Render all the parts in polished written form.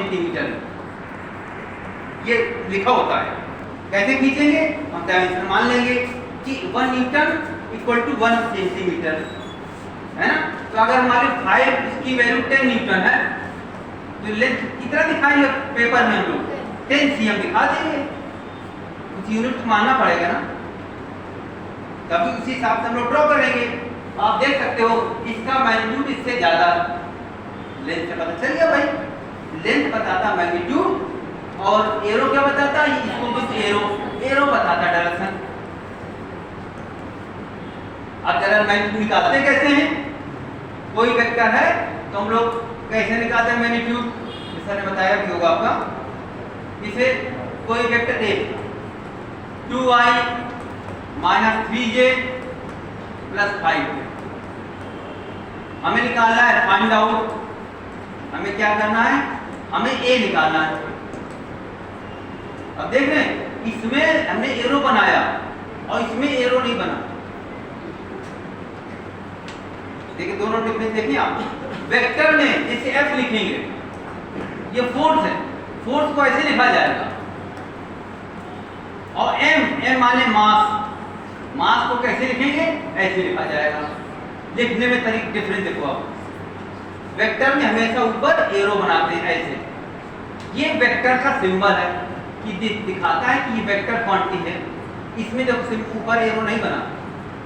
Centimetre ये लिखा होता है। कैसे खींचेंगे? हम डायमेंशन मान लेंगे कि 1 न्यूटन इक्वल टू 1 सेंटीमीटर, है ना। तो अगर हमारे 5 इसकी वैल्यू 10 न्यूटन है तो लेंथ कितना दिखाएंगे पेपर में हम लोग? 10 cm दिखा देंगे। कुछ यूनिट मानना पड़ेगा ना, तभी उसी हिसाब से हम लोग ड्रॉ करेंगे। आप देख सकते हो इसका मैग्नीट्यूड इससे ज्यादा, लेंथ से पता चल गया भाई। लेंथ बताता मैग्नीट्यूड और एरो क्या बताता है? इसको कुछ एरो बताता डायरेक्शन। अब जरा मैग्नीट्यूड निकालते कैसे हैं? कोई वेक्टर है तो हम लोग कैसे निकालते हैं मैग्नीट्यूड? सर ने बताया भी होगा आपका। इसे कोई वेक्टर दे 2i - 3j + 5 हमें निकालना है, फाइंड आउट। हमें क्या करना है? हमें a निकालना है। अब देख रहे हैं इसमें हमने एरो बनाया और इसमें एरो नहीं बना। देखिए दोनों डिफरेंस देखिए आप। वेक्टर में जैसे f लिखेंगे, ये फोर्स है, फोर्स को ऐसे लिखा जाएगा। और m माने मास, मास को कैसे लिखेंगे? ऐसे लिखा जाएगा। लिखने में तरीका डिफरेंस देखो आप। वेक्टर में हमेशा ऊपर एरो बनाते हैं ऐसे। ये वेक्टर का सिंबल है कि दिखाता है कि ये वेक्टर क्वांटिटी है। इसमें जब ऊपर एरो नहीं बना,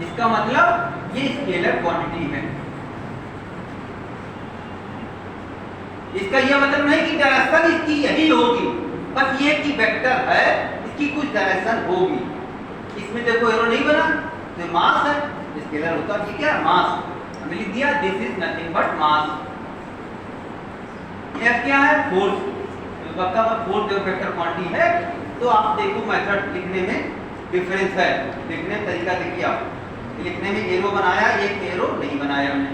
इसका मतलब ये स्केलर क्वांटिटी है। इसका यह मतलब नहीं कि डायरेक्शन इसकी यही होगी, बस ये कि वेक्टर है, इसकी कुछ डायरेक्शन होगी। इसमें देखो एरो नहीं बना तो मास है, स्केलर होता है। क्या मास हमें लिख दिया, this is nothing but mass. F क्या है? फोर्स। पक्का फोर्स जो वेक्टर क्वांटिटी है। तो आप देखो मेथड लिखने में डिफरेंस है। लिखने का तरीका देखिए आप। लिखने में एरो बनाया, एक एरो नहीं बनाया हमने।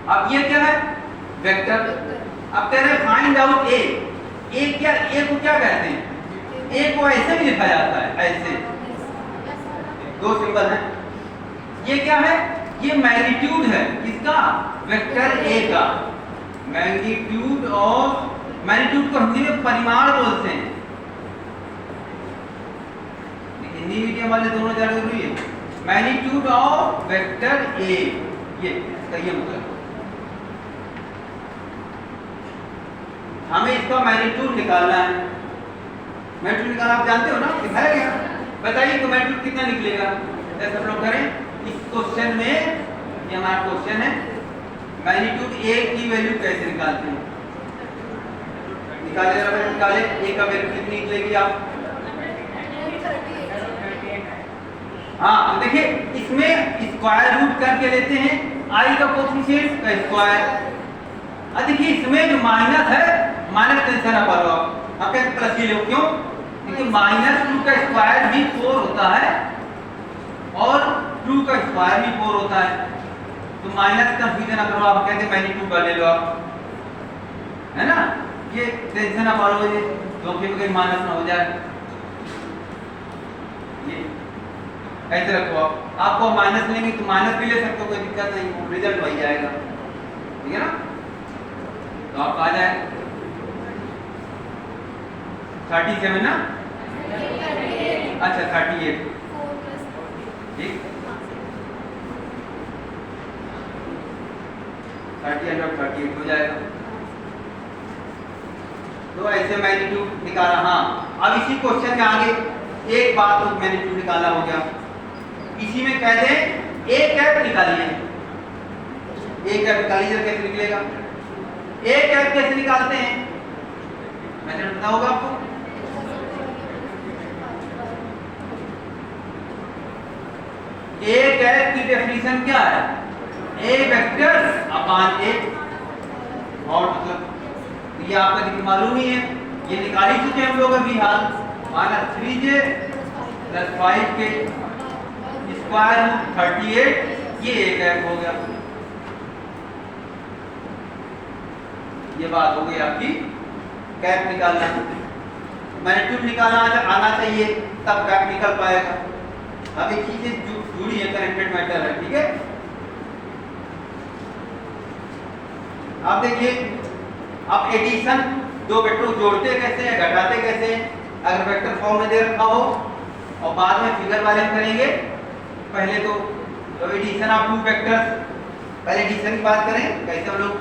अब ये क्या है? वेक्टर। अब कह रहे हैं फाइंड आउट a। क्या, a को क्या कहते हैं? a को ऐसे भी लिखा जाता है, ऐसे दो सिंबल हैं। ये क्या है? ये मैग्नीट्यूड है किसका? वेक्टर a का। मैग्नीट्यूड को हिंदी में परिमाण बोलते हैं। हिंदी मीडियम वाले दोनों जानना जरूरी है। मैग्नीट्यूड ऑफ वेक्टर a, ये इसका ये मतलब। हमें इसका मैग्नीट्यूड निकालना है। मैग्नीट्यूड निकालना आप जानते हो ना, दिखाया गया। बताइए तो मैग्नीट्यूड कितना निकलेगा? जैसे हम लोग करें इस क्वेश्चन में, ये हमारा क्वेश्चन है, मैग्नीट्यूड a की वैल्यू कैसे निकालते हैं? निकाले a का वैल्यू कितनी निकलेगी आप? हाँ तो देखिए इसमें स्क्वायर रूट करके लेते हैं i का कोएफिशिएंट का स्क्वायर। अब देखिए इसमें जो माइनस है, माइनस टेंशन ना करो आप कहते प्लस ही लो। क्यों? क्योंकि -2 का स्क्वायर भी 4 होता है और 2 का स्क्वायर भी 4 होता है। तो माइनस कंफ्यूजन ना करो आप, कहते मैग्नीट्यूड का ले लो आप, है ना। ये टेंशन ना पालो, ये धोखे में कहीं माइनस ना हो जाए। ये ऐसे रखो आप। आपको माइनस लेंगे तो माइनस भी ले सकते हो, कोई दिक्कत नहीं, रिजल्ट वही आएगा। ठीक है ना। तो आप आ जाए 37 ना, अच्छा 38, ठीक 38 हो जाएगा। तो ऐसे मैग्नीट्यूड निकाला। हाँ अब इसी क्वेश्चन में आगे एक बात तो मैग्नीट्यूड निकाला हो गया। इसी में कह दे a कैप निकालिए। a कैप निकालिए, कैसे निकलेगा? a कैप कैसे निकालते हैं? मेथड पता होगा आपको। a कैप की डेफिनेशन क्या है? a vector upon a। और मतलब ये आपको मालूम ही है, ये निकाल ही चुके हम लोग अभी हाल। -3j + 5 के स्क्वायर रूट 38, ये एक कैप हो गया। ये बात हो गई आपकी कैप निकालना। मैग्नीट्यूड निकालना आना चाहिए तब कैप निकल पाएगा। अब एक चीजें जुड़ी है, कनेक्टेड मैटर है। ठीक है, आप देखिए अब एडिशन, दो वेक्टर जोड़ते कैसे हैं, घटाते कैसे हैं, अगर वेक्टर फॉर्म में दे रखा हो और बाद में फिगर वाले हम करेंगे। पहले तो एडिशन ऑफ टू वेक्टर्स, पहले एडिशन की बात करें कैसे हम लोग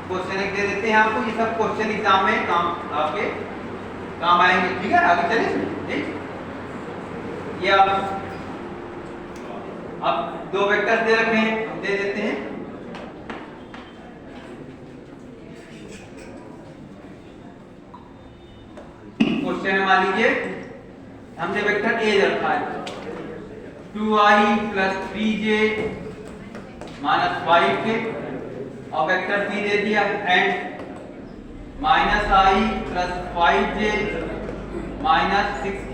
क्वेश्चन दे देते हैं आपको। ये सब क्वेश्चन एग्जाम में काम आपके काम आएंगे, ठीक है। आगे चलिए, ठीक। ये अब दो वेक्टर्स दे रखे हैं, हम दे देते हैं। क्वेश्चन मान लीजिए हमने वेक्टर ए रखा है 2i + 3j - 5 के, और वेक्टर बी दे दिया एंड -i + 5j - 6k।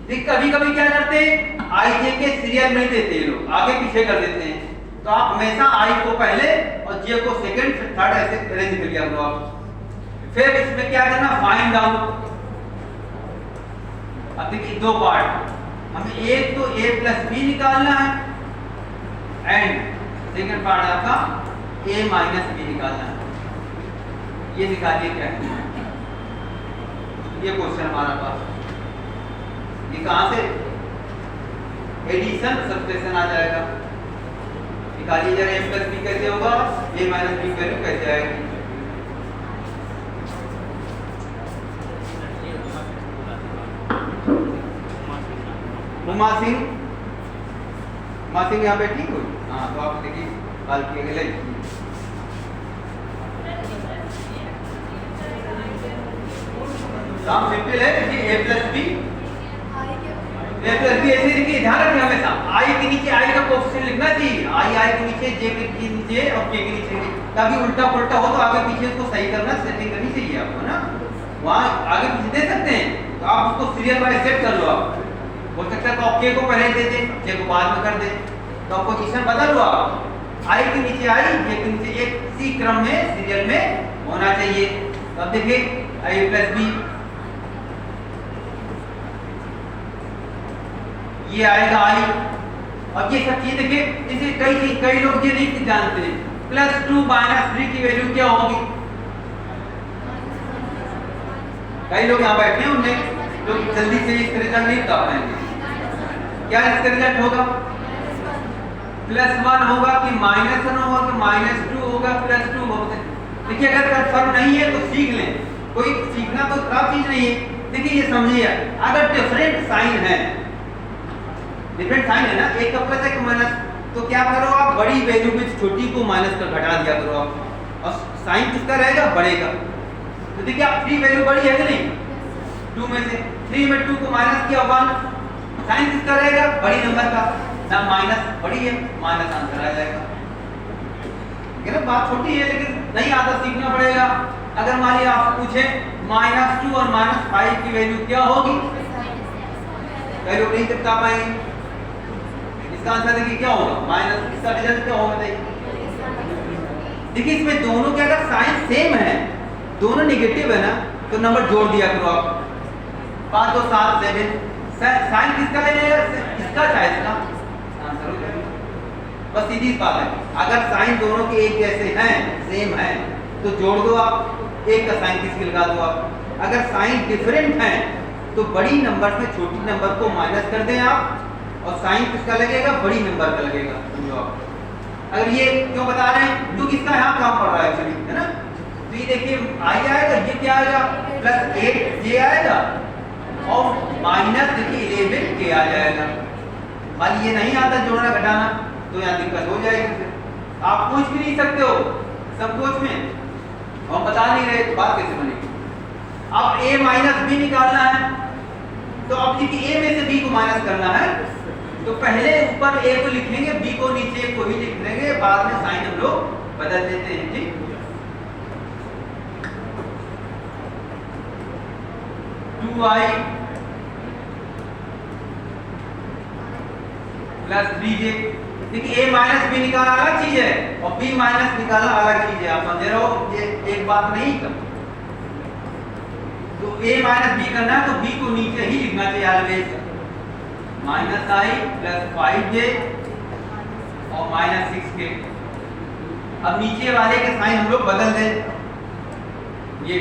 देख कभी कभी क्या करते हैं, i j के सीरियल नहीं देते लोग, आगे पीछे कर देते हैं। तो आप हमेशा i को पहले और j को सेकंड, फिर थर्ड ऐसे अरेंज कर लिया करो आप। फिर इसमें क्या करना, फाइंड आउट। अब देखिए दो पार्ट, हमें एक तो a + b निकालना है एंड सेकंड पार्ट आपका a - b निकालना है। ये निकालिए क्या है, ये क्वेश्चन हमारा पास। ये कहां से एडिशन सब्ट्रैक्शन आ जाएगा, निकालिए जरा a + b कैसे होगा, a - b वैल्यू कैसे आएगी। उमा सिंह यहाँ बैठी हुई, हाँ तो आप देखिए बाल किए गए काम सिंपल है। देखिए a + b ऐसे देखिए, ध्यान रखिए हमेशा i के नीचे i का कोएफिशिएंट लिखना चाहिए, i के नीचे j के नीचे और k के नीचे, ताकि उल्टा पुल्टा हो तो आगे पीछे उसको सही करना, सेटिंग करनी चाहिए आपको ना। वहाँ आगे पीछे दे सकते हैं तो आप उसको सीरियल वाइज सेट कर लो। आप हो सकता है तो k को पहले दे दे, j को बाद में कर दे, तो आप पोजीशन बदल लो। आप i के नीचे i, j के नीचे एक सी क्रम में सीरियल में होना चाहिए। तो अब देखिए a + b, ये आएगा i, और ये सब चीज देखिए, जैसे कई लोग ये नहीं जानते हैं +2 - 3 की वैल्यू क्या होगी। कई लोग यहाँ बैठे हैं, उन्हें लोग जल्दी से इसका रिजल्ट नहीं बता पाएंगे। क्या इसका रिजल्ट होगा, +1 होगा कि -1 होगा कि -2 होगा, +2 होगा। देखिए अगर कंफर्म नहीं है तो सीख लें, कोई सीखना तो खराब चीज नहीं है। देखिए ये समझिए, अगर डिफरेंट साइन है, डिफरेंट साइन है ना, एक का प्लस एक माइनस, तो क्या करो आप बड़ी वैल्यू में छोटी को माइनस कर घटा दिया करो आप, और साइन किसका रहेगा, बड़े का। तो देखिए आप 3 वैल्यू बड़ी है कि नहीं, 2 में से 3 में 2 को माइनस किया 1, साइन किसका रहेगा, बड़ी नंबर का ना, माइनस बड़ी है, माइनस आंसर आ जाएगा। ना बात छोटी है लेकिन नहीं आता, सीखना पड़ेगा। अगर मान लिया आप पूछे -2 और -5 की वैल्यू क्या होगी, कई लोग नहीं बता पाएंगे। इसका आंसर देखिए क्या होगा, माइनस, इसका रिजल्ट क्या होगा बताइए। देखिए इसमें दोनों के अगर साइन सेम है, दोनों नेगेटिव है ना, तो नंबर जोड़ दिया करो आप, 5 2 7 7, साइन किसका ले लेगा, इसका चाहे इसका, आंसर हो जाएगा। बस सीधी बात है, अगर साइन दोनों के एक जैसे हैं, सेम हैं, तो जोड़ दो आप, एक का साइन किसकी लगा दो आप। अगर साइन डिफरेंट हैं तो बड़ी नंबर से छोटी नंबर को माइनस कर दें आप, और साइन किसका लगेगा, बड़ी नंबर का लगेगा, समझो आप। अगर ये क्यों बता रहे हैं, क्योंकि इसका यहाँ काम पड़ रहा है एक्चुअली, है ना। तो ये देखिए i आएगा, ये क्या आएगा, +8j आएगा, और माइनस देखिए 11k आ जाएगा। मान ये नहीं आता जोड़ना घटाना, तो यहाँ दिक्कत हो जाएगी। आप पूछ भी नहीं सकते हो सब कुछ में, हम बता नहीं रहे, बात कैसे बनेगी। अब a - b निकालना है, तो अब देखिए a में से b को माइनस करना है, तो पहले ऊपर a को लिख लेंगे, b को नीचे को ही लिख लेंगे, बाद में साइन हम लोग बदल देते हैं। ठीक, 2i + 3j। देखिए a - b निकालना अलग चीज है और b - निकालना अलग चीज है, आप समझ रहे हो, ये एक बात नहीं कर। तो a - b करना है तो b को नीचे ही लिखना चाहिए ऑलवेज, -i + 5j और -6k। अब नीचे वाले के साइन हम लोग बदल दें, ये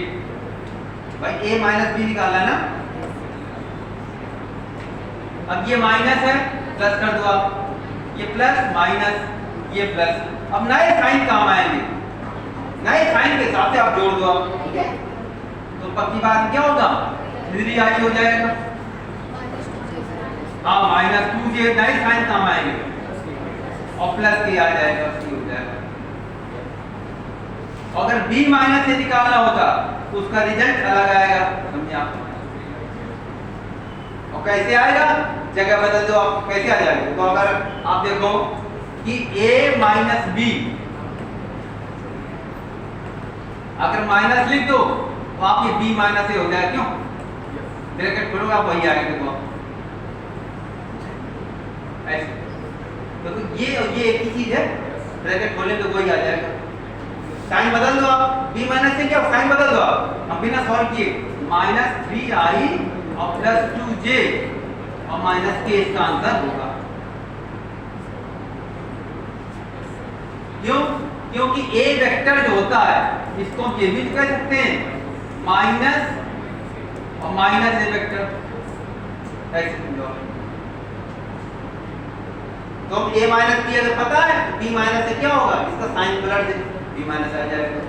भाई a माइनस बी निकालना है ना। अब ये माइनस है, प्लस कर दो आप, ये प्लस माइनस ये प्लस। अब नए साइन काम आएंगे, नए साइन के साथ से आप जोड़ दो आप, ठीक है। तो पक्की बात क्या होगा, 3i हो जाएगा। हाँ माइनस 2j, नए साइन काम आएंगे और प्लस के आ जाएगा, c हो जाएगा। अगर b माइनस से निकालना होगा तो उसका रिजल्ट अलग आएगा, समझे आप। और कैसे आएगा, जगह बदल दो आप, कैसे आ जाएगा। तो अगर आप देखो कि a माइनस बी, अगर माइनस लिख दो तो आप ये b माइनस ए हो जाएगा, क्यों ब्रैकेट खोलोगे आप वही आएगा। देखो ऐसे तो ये और ये एक ही चीज है, ब्रैकेट खोलेंगे तो वही आ जाएगा। साइन बदल दो आप, b माइनस से क्या साइन बदल दो आप, हम बिना सॉल्व किए माइनस 3i और प्लस 2j और माइनस के, इसका आंसर होगा। क्यों, क्योंकि a वेक्टर जो होता है इसको हम ये भी कह सकते हैं माइनस और माइनस ए वेक्टर, ऐसे समझो। तो हम a माइनस बी अगर पता है तो b माइनस से क्या होगा, इसका साइन पलट दे, b माइनस आ जाएगा।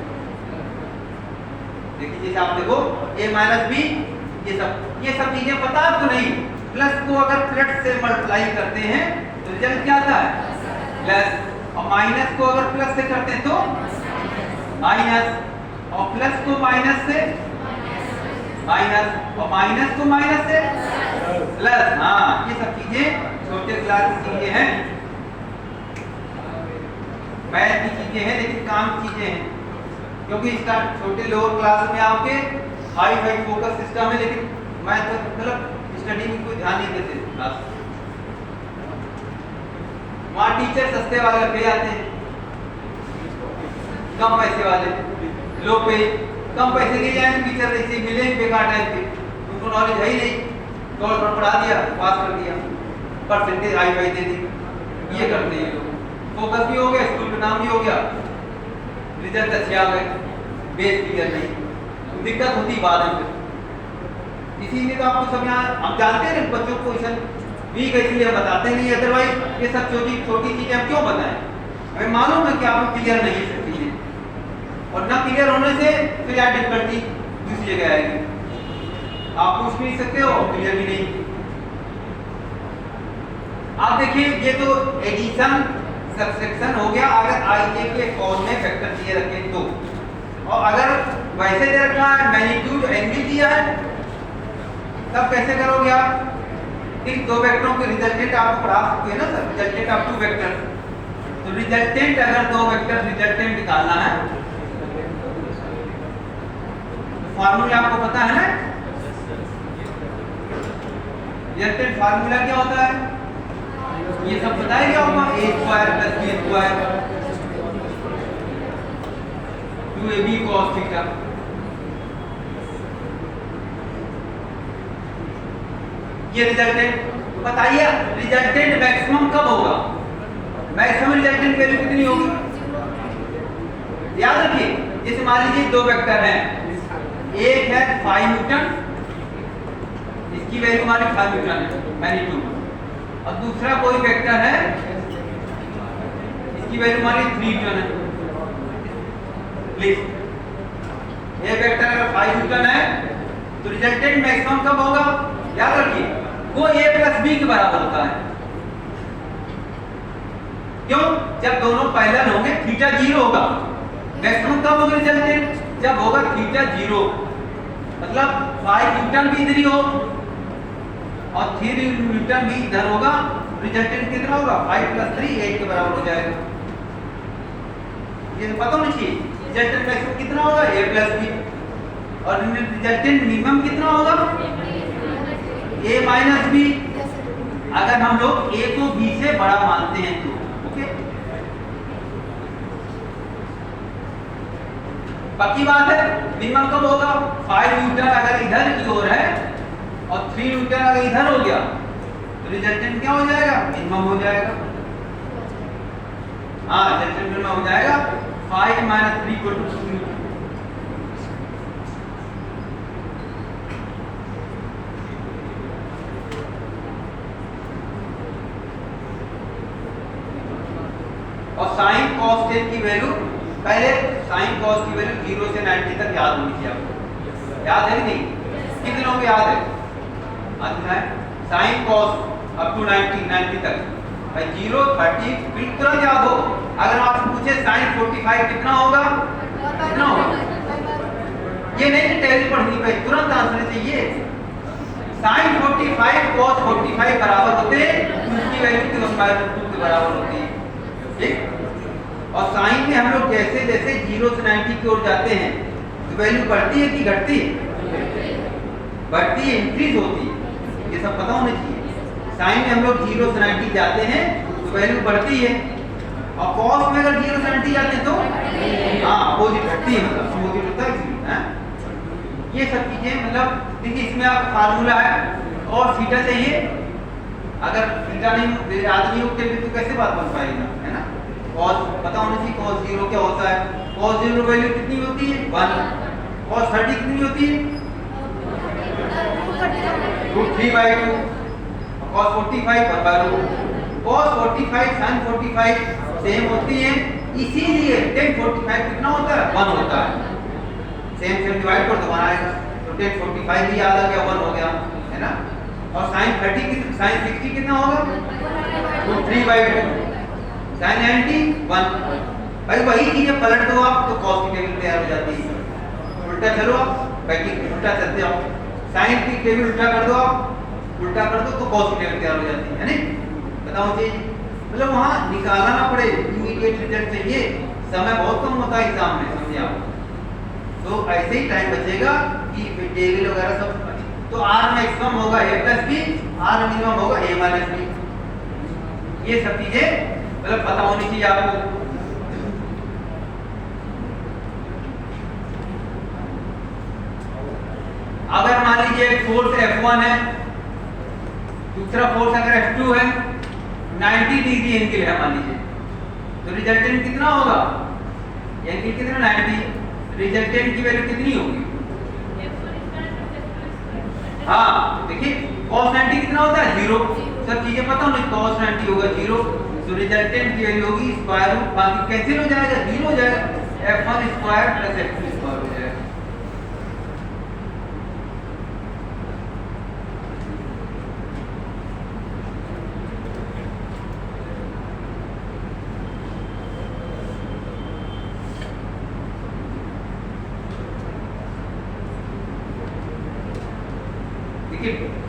देखिए जैसे आप देखो a माइनस बी, ये सब चीजें पता आपको नहीं, प्लस को अगर प्लस से मल्टीप्लाई करते हैं तो रिजल्ट क्या आता है प्लस, और माइनस को अगर प्लस से करते हैं तो माइनस, और प्लस को माइनस से माइनस, और माइनस को माइनस से प्लस। हाँ ये सब चीजें छोटे क्लास की चीजें हैं, मैथ की चीजें हैं, लेकिन काम की चीजें हैं। क्योंकि इसका छोटे लोअर क्लास में आपके हाई फोकस सिस्टम है, लेकिन मैथ मतलब स्टडी में कोई ध्यान नहीं देते क्लास। वहाँ टीचर सस्ते वाले पे आते हैं, कम पैसे वाले लो पे, कम पैसे के जाए टीचर ऐसे मिले बेकार टाइप के, उनको नॉलेज है ही नहीं, टॉल पर पढ़ा दिया, पास कर दिया, परसेंटेज हाई फाई दे दी, ये करते हैं लोग। फोकस भी हो गया, स्कूल का नाम भी हो गया, रिजल्ट अच्छे आ गए, बेस क्लियर नहीं, दिक्कत होती बाद में। इसीलिए तो आपको सब यहाँ हम जानते हैं बच्चों को क्वेश्चन वीक है, इसलिए हम बताते नहीं, अदरवाइज ये सब छोटी छोटी चीजें हम क्यों बताएं, हमें मालूम है कि आपको क्लियर नहीं है सब चीजें, और ना क्लियर होने से फिर यहाँ डिफिकल्टी दूसरी जगह आएगी, आप पूछ नहीं सकते हो क्लियर भी नहीं। आप देखिए ये तो एडिशन सब्सट्रैक्शन हो गया, अगर आई के फॉर्म में वेक्टर दिए रखे तो, और अगर वैसे दे रखा है मैग्नीट्यूड एंगल दिया है तब कैसे करोगे आप, इन दो वेक्टरों के रिजल्टेंट आप पढ़ा सकते हैं ना sir, resultant of two vector. तो रिजल्टेंट अगर दो वेक्टर रिजल्टेंट निकालना है तो फार्मूला आपको पता है ना, रिजल्टेंट फार्मूला क्या होता है, ये सब बताया क्या होगा, a square plus b square 2ab cos theta. ये रिजल्टेंट बताइए, रिजल्टेंट मैक्सिमम कब होगा, मैक्सिमम रिजल्टेंट वैल्यू कितनी होगी, याद रखिए। जैसे मान लीजिए दो वेक्टर हैं, एक है 5 न्यूटन, इसकी वैल्यू हमारी 5 न्यूटन है मैग्नीट्यूड, और दूसरा कोई वेक्टर है इसकी वैल्यू हमारी 3 न्यूटन है। प्लीज ये वेक्टर अगर 5 न्यूटन है तो रिजल्टेंट मैक्सिमम कब होगा, याद रखिए वो a प्लस बी के बराबर होता है। क्यों, जब दोनों पैरेलल होंगे थीटा 0 होगा, मैक्सिमम कब होगा रिजल्टेंट, जब होगा थीटा 0, मतलब 5 न्यूटन भी इधर ही हो और 3 न्यूटन भी इधर होगा, रिजल्टेंट कितना होगा 5 प्लस 3 8 के बराबर हो जाएगा। ये पता होना चाहिए, रिजल्टेंट मैक्सिमम कितना होगा a प्लस बी, और रिजल्टेंट मिनिमम कितना होगा a माइनस बी, अगर हम लोग a को b से बड़ा मानते हैं तो। ओके, पक्की बात है, मिनिमम कब होगा 5 न्यूटन अगर इधर की ओर है और 3 न्यूटन अगर इधर हो गया तो रिजल्टेंट क्या हो जाएगा, मिनिमम हो जाएगा। हाँ रिजल्टेंट मिनिमम हो जाएगा 5 - 3 = 2 न्यूटन। वैल्यू पहले साइन कॉस की वैल्यू 0 से 90 तक याद होनी चाहिए आपको। याद है नहीं? कितने लोगों को याद है? आता है साइन कॉस अप टू 90 तक भाई 0 30 बिल्कुल याद हो। अगर आपसे पूछे साइन 45 कितना होगा, कितना होगा, ये नहीं कि टैली पढ़नी पे तुरंत आंसर चाहिए। साइन 45 cos 45 बराबर होते हैं, उसकी वैल्यू की 1/2 के बराबर होती है, ठीक। और साइन में हम लोग जैसे जैसे 0 से 90 की ओर जाते हैं तो वैल्यू बढ़ती है कि घटती है? बढ़ती है, इंक्रीज होती है, ये सब पता होना चाहिए। साइन में हम लोग 0 से 90 जाते हैं तो वैल्यू बढ़ती है, और cos में अगर 0 से 90 जाते हैं तो हाँ अपोजिट घटती है, मतलब अपोजिट होता है इसलिए। ये सब चीजें मतलब देखिए इसमें आप फार्मूला है और थीटा चाहिए, अगर थीटा नहीं याद नहीं होते तो कैसे बात बन पाएगा, है ना। cos पता होना चाहिए, cos 0 क्या होता है, cos 0 वैल्यू कितनी होती है 1, cos 30 कितनी होती है √3/2, cos 45 1/2, cos 45 sin 45 सेम होती है, इसीलिए tan 45 कितना होता है 1 होता है। सेम सेम डिवाइड कर दो आएगा, तो tan 45 भी याद आ गया 1 हो गया, है ना। और sin 30 sin 60 कितना होगा √3/2, sin 90 1। भाई वही चीजें पलट दो आप तो cos की टेबल तैयार हो जाती है। उल्टा चलो आप बैठी उल्टा चलते हो, sin की टेबल उल्टा कर दो, आप उल्टा कर दो तो cos की टेबल तैयार हो जाती है नहीं। बताओ जी, मतलब वहां निकालना ना पड़े, इमीडिएट रिजल्ट चाहिए, समय बहुत कम होता है एग्जाम में, समझे आप। तो ऐसे ही टाइम बचेगा कि टेबल वगैरह सब, तो r मैक्सिमम होगा a plus B, r minimum होगा a माइनस बी। ये सब चीजें मतलब पता होनी चाहिए आपको। अगर मान लीजिए फोर्स F1 है, दूसरा फोर्स अगर F2 है, 90 डिग्री एंगल है मान लीजिए, तो रिजल्टेंट कितना होगा, एंगल कितना 90, रिजल्टेंट की वैल्यू कितनी होगी, हाँ देखिए cos 90 कितना होता है 0, सब चीजें पता होनी, cos 90 होगा 0, तो रिजल्टेंट की वैल्यू होगी स्क्वायर रूट, बाकी कैंसिल हो जाएगा 0 हो जाएगा, f1 square plus f2 square हो जाएगा।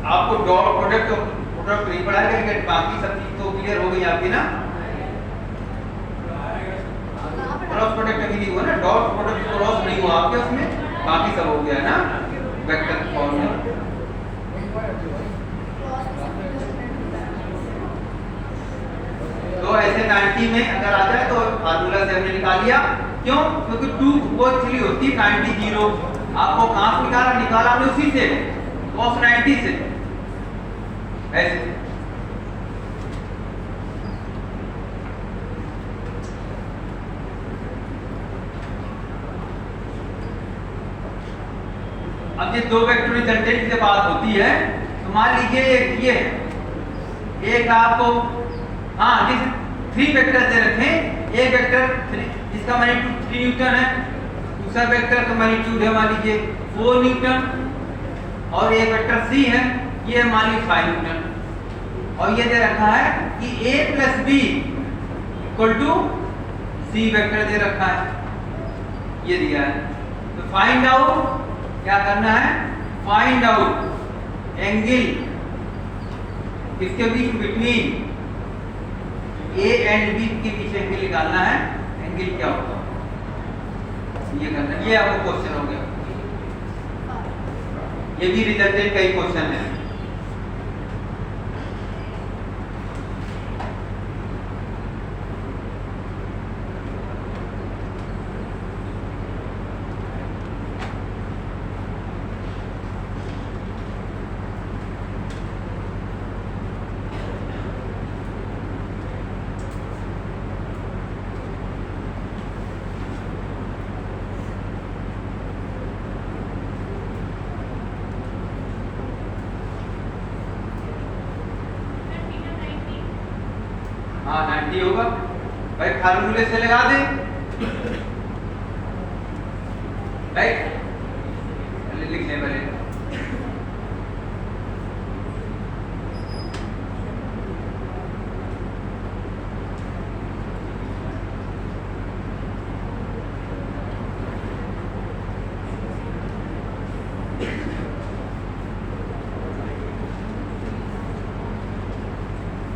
आपको डॉट प्रोडक्ट नहीं पढ़ाया, लेकिन बाकी सब चीज तो क्लियर हो गई आपकी ना। क्रॉस प्रोडक्ट अभी नहीं हुआ ना, डॉट प्रोडक्ट क्रॉस नहीं हुआ आपके उसमें, बाकी सब हो गया ना वेक्टर फॉर्म में। तो ऐसे 90 में अगर आ जाए तो फार्मूला से हमने निकाल लिया, क्यों, क्योंकि 2 वो एक्चुअली होती है 90 0, आपको कहां से निकाला हमने उसी से cos 90 से, ऐसे। अब ये दो वेक्टर रिजल्टेंट की बात होती है, तो मान लीजिए एक ये है, एक आपको हाँ जिस 3 वेक्टर दे रखे, एक वेक्टर जिसका मैग्नीट्यूड 3 न्यूटन है, दूसरा वेक्टर का मैग्नीट्यूड है मान लीजिए 4 न्यूटन, और एक वेक्टर c है, ये मान लीजिए 5 न्यूटन, और ये दे रखा है कि a plus b equal to c vector दे रखा है, ये दिया है। तो फाइंड आउट क्या करना है, फाइंड आउट एंगल इसके बीच बिटवीन a एंड b के बीच एंगल निकालना है, एंगल क्या होगा ये करना है। ये आपको क्वेश्चन हो गया, ये भी रिजल्टेंट का ही क्वेश्चन है। हाँ 90 होगा भाई, फार्मूले से लगा दे, राइट, लिख लें पहले।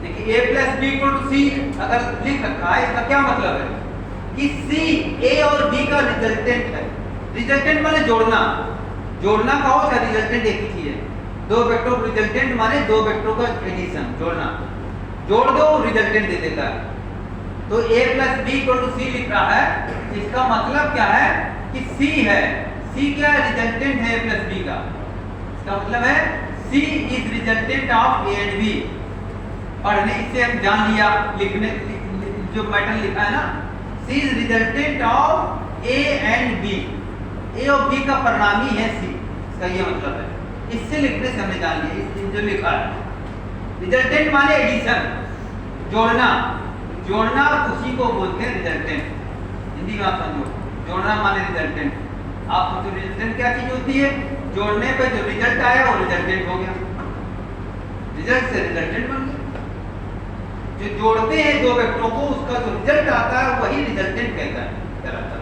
देखिए a plus B equal to C अगर लिख रखा है, इसका क्या मतलब है कि सी a और b का रिजल्टेंट है। रिजल्टेंट माने जोड़ना, जोड़ना का होता है, रिजल्टेंट एक ही चीज है। दो वेक्टर को रिजल्टेंट माने दो वेक्टरों का एडिशन, जोड़ना, जोड़ दो रिजल्टेंट दे देता है। तो a plus B equal to C लिख रहा है, इसका मतलब क्या है कि c है, c क्या है, रिजल्टेंट है a प्लस b का। इसका मतलब है c is resultant of a and b। पढ़ने से हम जान लिया, लिखने जो पैटर्न लिखा है ना, C is resultant of A and B, A और B का परिणामी है C, इसका ये मतलब है। इससे लिखने से हमने जान लिया, इस जो लिखा है रिजल्टेंट माने एडिशन, जोड़ना, जोड़ना उसी को बोलते हैं रिजल्टेंट। हिंदी में आप समझो, जोड़ना माने रिजल्टेंट। आप तो रिजल्टेंट क्या चीज होती है, जोड़ने पे जो रिजल्ट आया वो रिजल्टेंट हो गया, रिजल्ट से रिजल्टेंट बन गया। जो जोड़ते हैं दो वेक्टरों को, उसका जो रिजल्ट आता है वही रिजल्टेंट कहलाता है।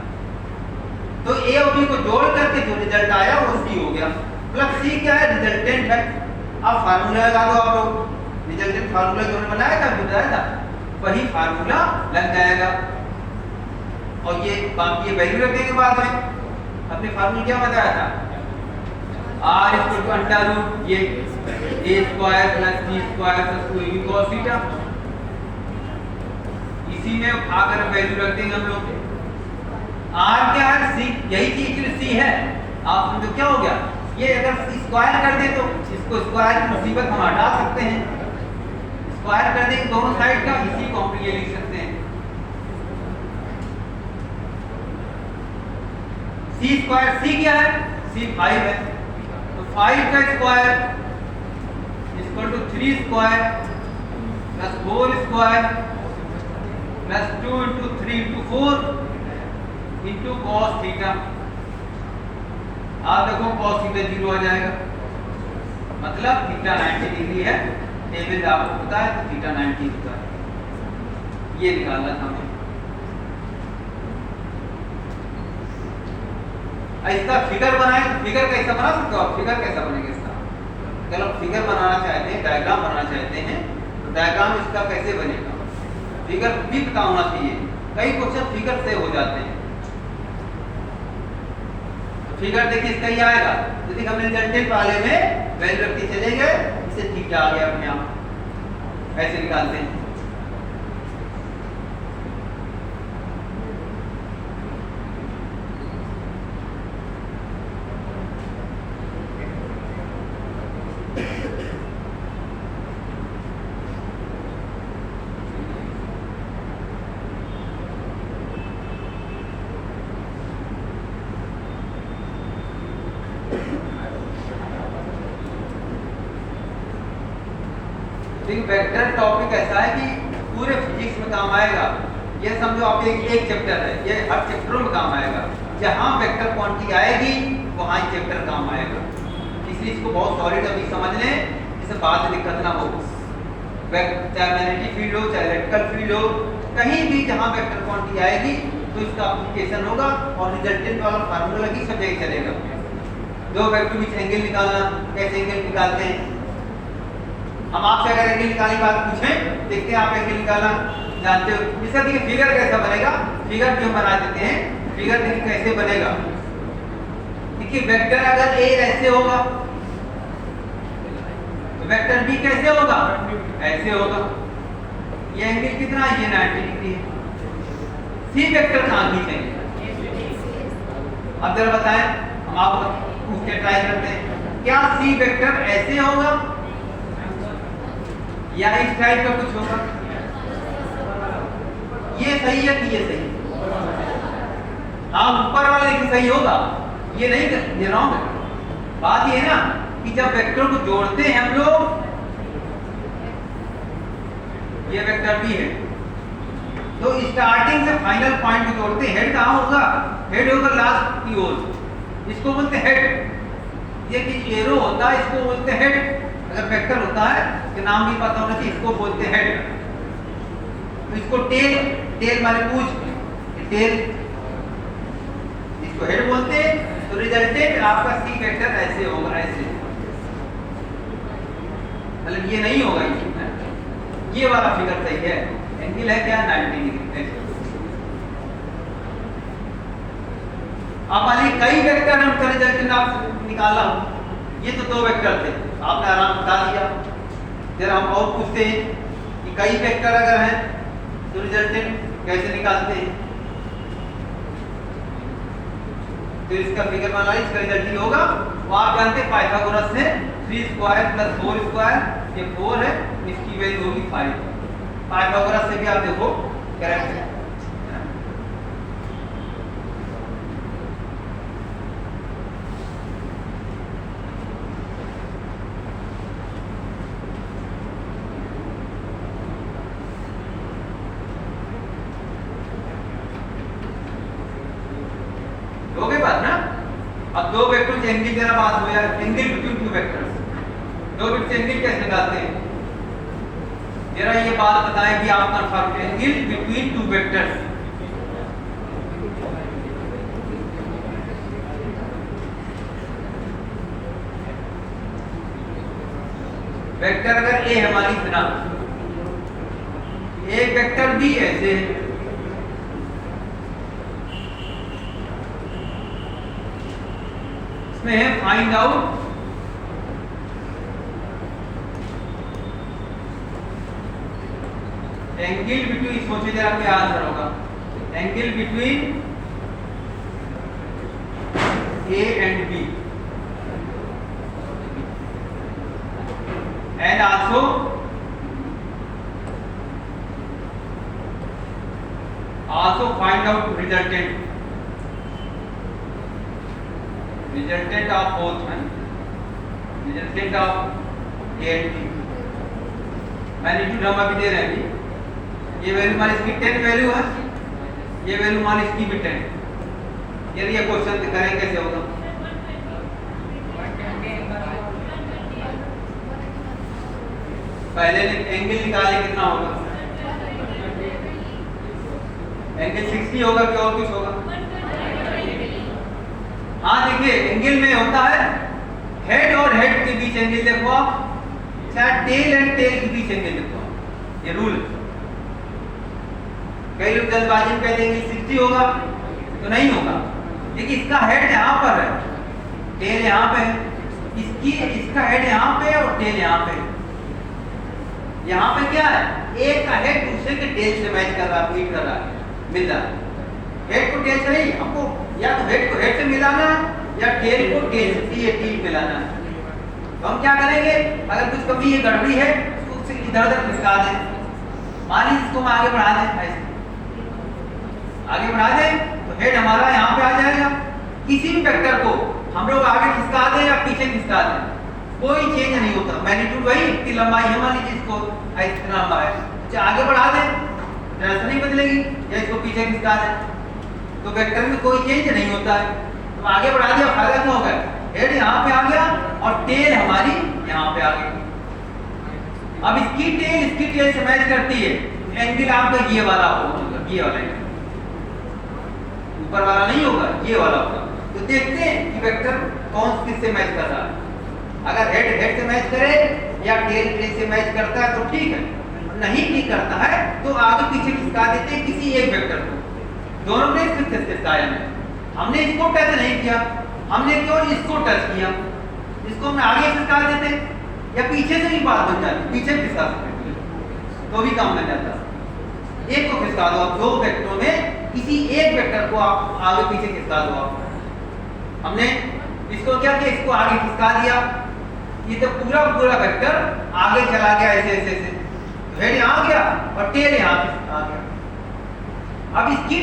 तो ए और बी को जोड़ करके जो रिजल्ट आया वो सी हो गया, प्लस सी क्या है, रिजल्टेंट है। अब फार्मूला लगा दो आप लोग, रिजल्टेंट फार्मूला जो हमने बनाया था, बताया था, वही फार्मूला लग जाएगा। और ये बाकी ये वैल्यू रखने के बाद में अपने फार्मूला क्या बताया था, r equal to under root ये a square plus b square plus 2ab cos थीटा। इसी में आकर वैल्यू रख देंगे हम लोग। r क्या है, c, यही चीज c है। आप समझो क्या हो गया, ये अगर स्क्वायर कर दे तो इसको स्क्वायर की मुसीबत हम हटा सकते हैं, स्क्वायर कर देंगे दोनों साइड का, इसी को हम ये लिख सकते हैं c स्क्वायर। c क्या है, c 5 है, तो 5 का square equal to 3 square plus 4 square plus 2 into 3 into 4 into cos theta. आप देखो कॉस थीटा 0 आ जाएगा, मतलब थीटा 90 डिग्री है। टेबल आपको पता है तो थीटा 90 होता है, ये निकालना था हमें। इसका फिगर बनाए, फिगर कैसा बना सकते हो आप, फिगर कैसा बनेगा इसका, अगर आप फिगर बनाना चाहते हैं, डायग्राम बनाना चाहते हैं, तो डायग्राम इसका कैसे बनेगा, फिगर भी पता होना चाहिए। कई क्वेश्चन फिगर से हो जाते हैं। तो फिगर देखिए इसका ही आएगा, यदि हमने रिजल्टेंट वाले में वैल्यू रख के चले गए, इससे थीटा आ गया अपने आप, ऐसे निकालते हैं। वेक्टर टॉपिक ऐसा है कि पूरे फिजिक्स में काम आएगा। ये समझो आप एक चैप्टर है, ये हर चैप्टरों में काम आएगा। जहां वेक्टर क्वांटिटी आएगी वहां ही चैप्टर काम आएगा, इसलिए इसको बहुत सॉलिड अभी समझ लें, इससे बाद में दिक्कत ना हो। चाहे मैग्नेटिक फील्ड हो, चाहे इलेक्ट्रिकल फील्ड हो, कहीं भी जहां वेक्टर क्वांटिटी आएगी तो इसका एप्लीकेशन होगा और रिजल्टेंट वाला फार्मूला की सब जगह चलेगा। दो वेक्टर बीच एंगल निकालना, कैसे एंगल निकालते हैं, हम आपसे अगर एंगल निकालने की बात पूछें, देखते हैं आप एंगल निकालना जानते हो। इसका देखिए फिगर कैसा बनेगा, फिगर जो बना देते हैं, फिगर देखिए कैसे बनेगा। देखिए वेक्टर अगर ए ऐसे होगा तो वेक्टर बी कैसे होगा, ऐसे होगा। ये एंगल कितना है, ये 90 डिग्री है। सी वेक्टर कहां खींचेंगे, अब जरा बताएं, हम आपको पूछ के ट्राई करते हैं। क्या सी वेक्टर ऐसे होगा या इस टाइप का कुछ होगा, ये सही है कि ये सही है, हाँ ऊपर वाला लेकिन सही होगा, ये नहीं, ये रॉन्ग है। बात ये है ना कि जब वेक्टर को जोड़ते हैं हम लोग, ये वेक्टर भी है, तो स्टार्टिंग से फाइनल पॉइंट को जोड़ते हैं। हेड कहाँ होगा, हेड होगा लास्ट की ओर, इसको बोलते हैं हेड। ये कि एरो होता है इसको बोलते हैं हेड। अगर वेक्टर होता है तो नाम भी पता होना चाहिए, इसको बोलते हैं हेड। तो इसको टेल, टेल माने पूंछ, टेल, इसको हेड बोलते हैं। तो रिजल्टेंट आपका सी वेक्टर ऐसे होगा, ऐसे, मतलब ये नहीं होगा, ये वाला फिगर सही है। एंगल है क्या 90 डिग्री। अब वाली कई वेक्टर हम का रिजल्टेंट आप निकाला हो, ये तो 2 वेक्टर थे, आपने आराम बता दिया। फिर हम और पूछते हैं कि कई वेक्टर अगर हैं तो रिजल्टेंट कैसे निकालते हैं। तो इसका फिगर बना, इसका रिजल्ट ये होगा, वो आप जानते हैं पाइथागोरस से 3 स्क्वायर प्लस 4 स्क्वायर, ये 4 है, इसकी वैल्यू होगी 5। पाइथागोरस से भी आप देखो करेक्ट है। हो गई बात ना। अब 2 वेक्टर एंगल जरा बात हो यार, angle between 2 vectors, 2 vector angle कैसे निकालते हैं जरा ये बात बताएं कि आप confirm angle between 2 vectors. Vector अगर ए हमारी इतना, एक वेक्टर बी ऐसे है, इसमें है फाइंड आउट एंगल बिटवीन, सोचिए जरा क्या आंसर होगा, angle between A and B and also find out resultant of both men, resultant of A and B। Magnitude हम अभी दे रहे हैं, ये वैल्यू मान इसकी 10 वैल्यू है, ये वैल्यू मान इसकी भी 10। यदि ये क्वेश्चन करें कैसे होगा, पहले एंगल निकाले कितना होगा, एंगल 60 होगा कि और कुछ होगा। हाँ देखिए एंगल में होता है हेड और हेड के बीच एंगल देखो आप, चाहे टेल एंड टेल के बीच एंगल देखो आप, ये रूल। कई लोग जल्दबाजी में कहते हैं 60 होगा, तो नहीं होगा, देखिए इसका हेड यहाँ पर है, टेल यहाँ पे है, इसका हेड यहाँ पे है और टेल यहाँ पे है। यहाँ पे क्या है, एक का हेड दूसरे के टेल से मैच कर रहा है, मीट कर रहा है, मिल रहा है। हेड को टेल से नहीं, हमको या तो हेड को हेड से मिलाना या टेल को टेल से मिलाना। तो हम क्या करेंगे, अगर कुछ कभी ये गड़बड़ी है उसको इधर उधर खिसका दें, मान लीजिए इसको हम आगे बढ़ा दें, ऐसे आगे बढ़ा दें तो हेड हमारा यहाँ पे आ जाएगा। किसी भी वेक्टर को हम लोग आगे खिसका दें या पीछे खिसका दें, कोई चेंज नहीं होता, मैग्नीट्यूड वही, इसकी लंबाई है, मान लीजिए इसको इतना लंबा है, चाहे आगे बढ़ा दें डायरेक्शन नहीं बदलेगी, या इसको पीछे खिसका दें तो वेक्टर में कोई चेंज नहीं होता है। तो आगे बढ़ा दिया, फायदा क्या होगा, हेड यहाँ पे आ गया और टेल हमारी यहाँ पे आ गई। अब इसकी टेल से मैच करती है, एंगल आपका ये वाला होगा, ये वाला एंगल, ऊपर वाला नहीं होगा, ये वाला होगा। तो देखते हैं कि वेक्टर कौन किससे मैच कर रहा है। अगर हेड से मैच करे या टेल से मैच करता है तो ठीक है, नहीं करता है तो आगे पीछे खिसका देते हैं किसी एक वेक्टर को। दोनों ने खिसकाया है, हमने इसको टच नहीं किया, हमने केवल इसको टच किया, इसको हम आगे खिसका देते या पीछे से भी बात बन जाती, पीछे खिसका सकते तो भी काम बन जाता। एक को खिसका दो, 2 वेक्टरों में किसी एक वेक्टर को आप आगे पीछे खिसका दो। आप हमने इसको क्या किया, इसको आगे खिसका दिया, ये तो पूरा वेक्टर आगे चला गया ऐसे ऐसे, हेड यहाँ गया और टेल यहाँ आ गया। अब इसकी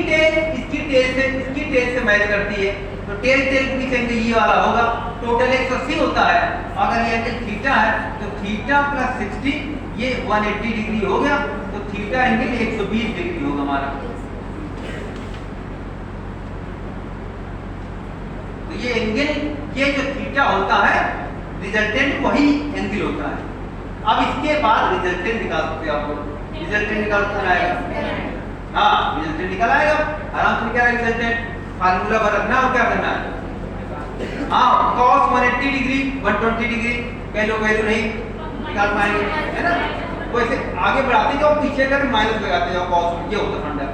टेल से मैच करती है, तो टेल के बीच एंगल ये वाला होगा, टोटल 180 होता है। अगर ये एंगल थीटा है तो थीटा प्लस 60 ये 180 डिग्री हो गया, तो थीटा एंगल 120 डिग्री होगा हमारा। तो ये एंगल, ये जो थीटा होता है रिजल्टेंट वही एंगल होता है। अब इसके बाद रिजल्टेंट निकाल सकते हो आप लोग। रिजल्टेंट निकाल कर आएगा, हाँ रिजल्टेंट निकल आएगा आराम से। क्या है रिजल्टेंट? फार्मूला पर रखना और क्या करना है, हाँ cos 180 डिग्री 120 डिग्री वैल्यू नहीं निकाल पाएंगे, है ना। वैसे आगे बढ़ाते जाओ, पीछे कर माइनस लगाते जाओ cos में, ये होता फंडा।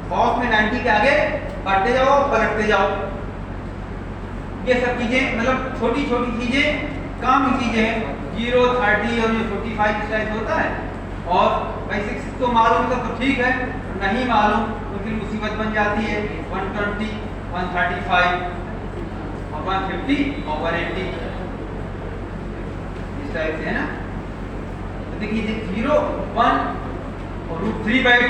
cos में 90 के आगे बढ़ते जाओ पलटते जाओ। ये सब चीजें मतलब छोटी छोटी चीजें काम की चीजें हैं। 0 30 और 45 इस टाइप होता है। और वैसे तो मालूम है तो ठीक है, नहीं मालूम तो फिर मुसीबत बन जाती है। 120 135 और 150 और 180 इस टाइप से, है ना। तो देखिए 0 1 और √3/2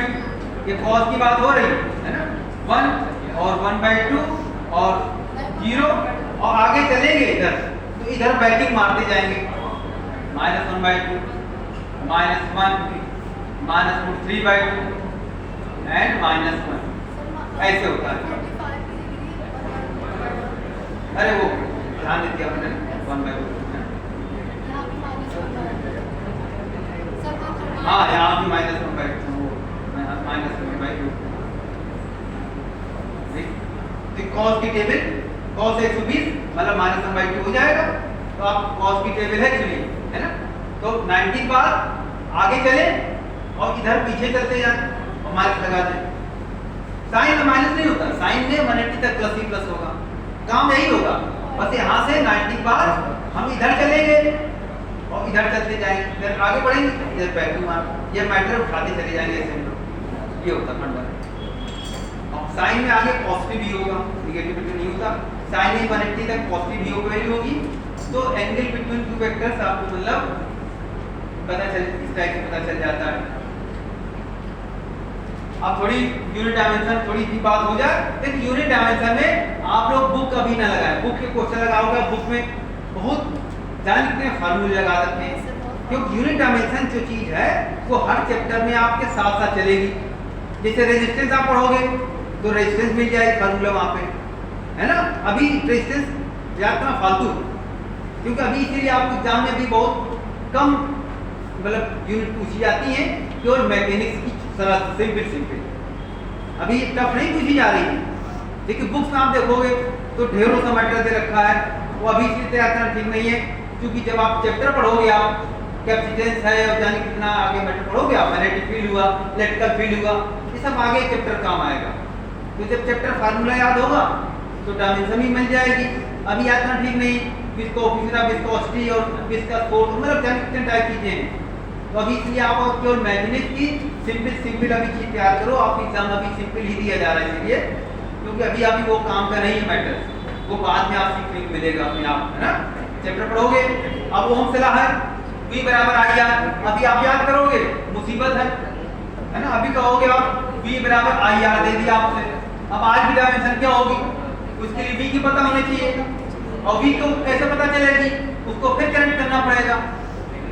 ये cos की बात हो रही है ना। 1 और 1/2 और 0 और आगे चलेंगे इधर तो इधर बैटिंग मारते जाएंगे। -1/2 -1 -√3/2 एंड -1 ऐसे होता है। अरे वो ध्यान देती आपने 1/2, हाँ यहाँ भी -1/2 तो cos की टेबल cos 120 मतलब -1/2 हो जाएगा। तो आप cos की टेबल है चलिए, है ना। तो 90 के बाद आगे चले और इधर पीछे चलते जाए और माइनस लगा दें। साइन में माइनस नहीं होता, साइन में 180 तक प्लस ही प्लस होगा, काम यही होगा। बस यहाँ से 90 के बाद हम इधर चलेंगे और इधर चलते जाएंगे, इधर आगे बढ़ेंगे, इधर बैठू मार, ये मैटर उठाते चले जाएंगे ऐसे हम लोग। ये होता फंडा। और साइन में आगे पॉजिटिव भी होगा, नेगेटिव नहीं होता। साइन में 180 तक पॉजिटिव भी होगा वैल्यू होगी। तो एंगल बिटवीन टू वेक्टर्स आपको मतलब पता चल, इस टाइप से पता चल जाता है। अब थोड़ी यूनिट डायमेंशन थोड़ी सी बात हो जाए। एक यूनिट डायमेंशन में आप लोग बुक कभी ना लगाएं। बुक के क्वेश्चन लगाओगे, बुक में बहुत जान कितने फार्मूले लगा सकते हैं, क्योंकि यूनिट डायमेंशन जो चीज है वो हर चैप्टर में आपके साथ साथ चलेगी। जैसे रेजिस्टेंस आप पढ़ोगे तो रेजिस्टेंस मिल जाएगी फार्मूला वहां पे, है ना। अभी रेजिस्टेंस याद करना फालतू, क्योंकि अभी इसीलिए आपको एग्जाम में भी बहुत कम मतलब यूनिट पूछी जाती है, केवल मैकेनिक्स की सरल सिंपल अभी टफ नहीं पूछी जा रही है। लेकिन बुक्स में आप देखोगे तो ढेरों सा मैटर दे रखा है, वो अभी इसलिए तैयार करना ठीक नहीं है, क्योंकि जब आप चैप्टर पढ़ोगे, आप कैपेसिटेंस है और जाने कितना आगे मैटर पढ़ोगे, आप मैग्नेटिक फील्ड हुआ, इलेक्ट्रिकल फील्ड हुआ, ये सब आगे चैप्टर काम आएगा। तो जब चैप्टर फार्मूला याद होगा तो डायमेंशन भी मिल जाएगी। अभी याद करना ठीक नहीं, विस्कोसिटी और विस्कस फोर्स मतलब जाने कितने टाइप चीजें हैं। तो अभी इसलिए आप केवल मैग्नेटिक की सिंपल अभी चीज तैयार करो। आप एग्जाम अभी सिंपल ही दिया जा रहा है इसलिए, क्योंकि अभी वो काम का नहीं है मैटर, वो बाद में आप सीखने को मिलेगा अपने आप, है ना। चैप्टर पढ़ोगे, अब ओम से है V बराबर IR, अभी आप याद करोगे मुसीबत है ना। अभी कहोगे आप V बराबर IR दे दिया आपसे, अब R की डायमेंशन क्या होगी, उसके लिए V की पता होनी चाहिए। और V को कैसे पता चलेगी, उसको फिर करेक्ट करना पड़ेगा।